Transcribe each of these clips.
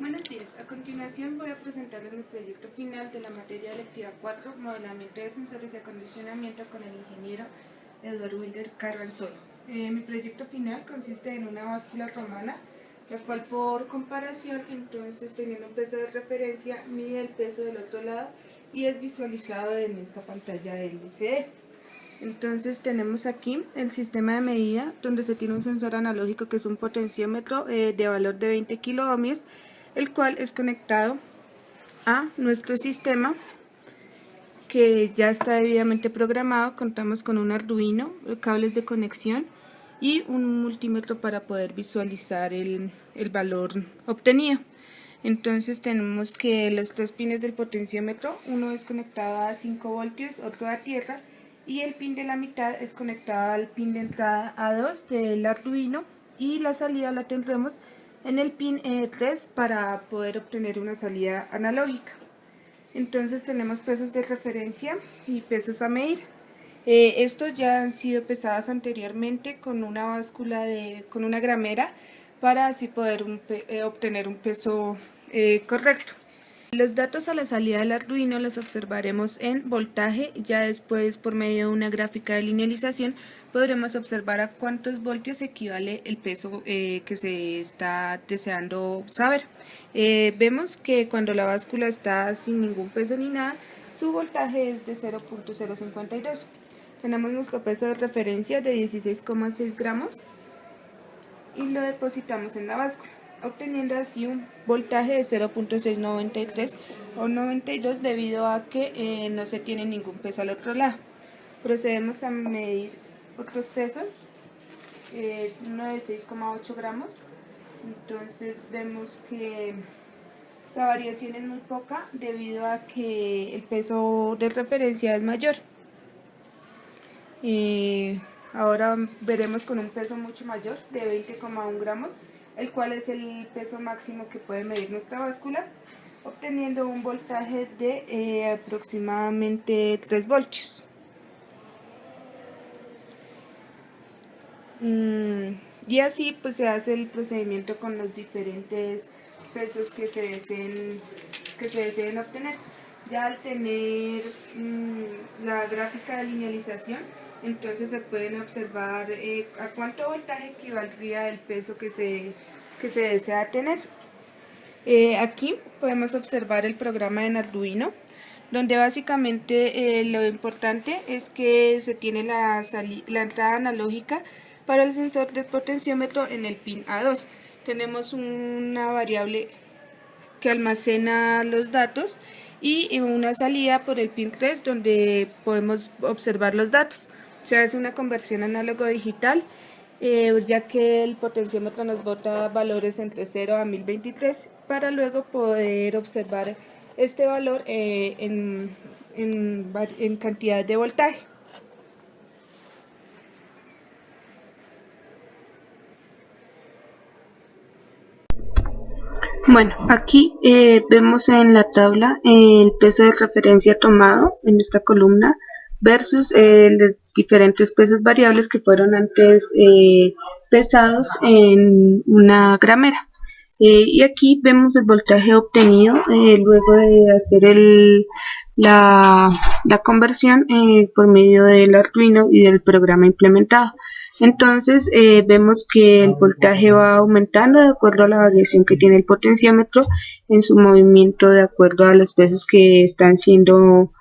Buenos días, a continuación voy a presentarles mi proyecto final de la materia electiva 4, modelamiento de sensores y acondicionamiento con el ingeniero Eduardo Wilder Carranzolo. Mi proyecto final consiste en una báscula romana, la cual por comparación, entonces teniendo un peso de referencia, mide el peso del otro lado y es visualizado en esta pantalla LCD. Entonces tenemos aquí el sistema de medida, donde se tiene un sensor analógico que es un potenciómetro de valor de 20 kiloohmios, el cual es conectado a nuestro sistema que ya está debidamente programado. Contamos con un Arduino, cables de conexión y un multímetro para poder visualizar el valor obtenido. Entonces tenemos que los tres pines del potenciómetro, uno es conectado a 5 voltios, otro a tierra, y el pin de la mitad es conectado al pin de entrada A2 del Arduino, y la salida la tendremos en el pin 3 para poder obtener una salida analógica. Entonces tenemos pesos de referencia y pesos a medir. Estos ya han sido pesados anteriormente con una báscula con una gramera para así poder obtener un peso correcto. Los datos a la salida del Arduino los observaremos en voltaje. Ya después, por medio de una gráfica de linealización, podremos observar a cuántos voltios equivale el peso que se está deseando saber. Vemos que cuando la báscula está sin ningún peso ni nada, su voltaje es de 0.052. Tenemos nuestro peso de referencia de 16,6 gramos y lo depositamos en la báscula, obteniendo así un voltaje de 0.693 o 92 debido a que no se tiene ningún peso al otro lado. Procedemos a medir otros pesos, uno de 6,8 gramos, entonces vemos que la variación es muy poca debido a que el peso de referencia es mayor. Ahora veremos con un peso mucho mayor de 20,1 gramos, el cual es el peso máximo que puede medir nuestra báscula, obteniendo un voltaje de aproximadamente 3 voltios. Y así pues se hace el procedimiento con los diferentes pesos que se deseen obtener. Ya al tener la gráfica de linealización, entonces se pueden observar a cuánto voltaje equivaldría el peso que se desea tener. Aquí podemos observar el programa en Arduino, donde básicamente lo importante es que se tiene la entrada analógica para el sensor del potenciómetro en el pin A2. Tenemos una variable que almacena los datos y una salida por el pin 3 donde podemos observar los datos. Se hace una conversión análogo digital, ya que el potenciómetro nos bota valores entre 0 a 1023 para luego poder observar este valor en cantidad de voltaje. Bueno, aquí vemos en la tabla el peso de referencia tomado en esta columna versus los diferentes pesos variables que fueron antes pesados en una gramera. Y aquí vemos el voltaje obtenido luego de hacer la conversión por medio del Arduino y del programa implementado. Entonces vemos que el voltaje va aumentando de acuerdo a la variación que tiene el potenciómetro en su movimiento de acuerdo a los pesos que están siendo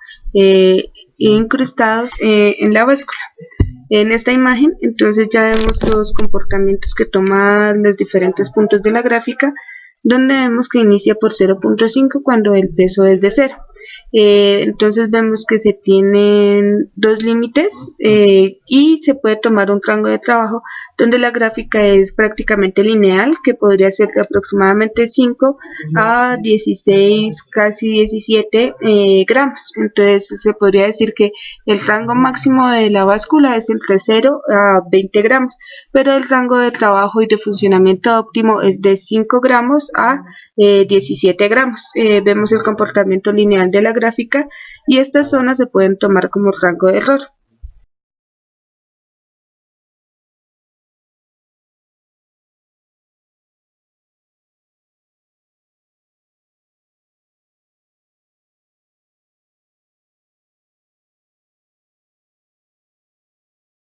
incrustados en la báscula. En esta imagen entonces ya vemos los comportamientos que toman los diferentes puntos de la gráfica, donde vemos que inicia por 0.5 cuando el peso es de 0. Entonces vemos que se tienen dos límites y se puede tomar un rango de trabajo donde la gráfica es prácticamente lineal, que podría ser de aproximadamente 5 a 16, casi 17 gramos. Entonces se podría decir que el rango máximo de la báscula es entre 0 a 20 gramos, pero el rango de trabajo y de funcionamiento óptimo es de 5 gramos a 17 gramos. Vemos el comportamiento lineal de la gráfica y estas zonas se pueden tomar como rango de error.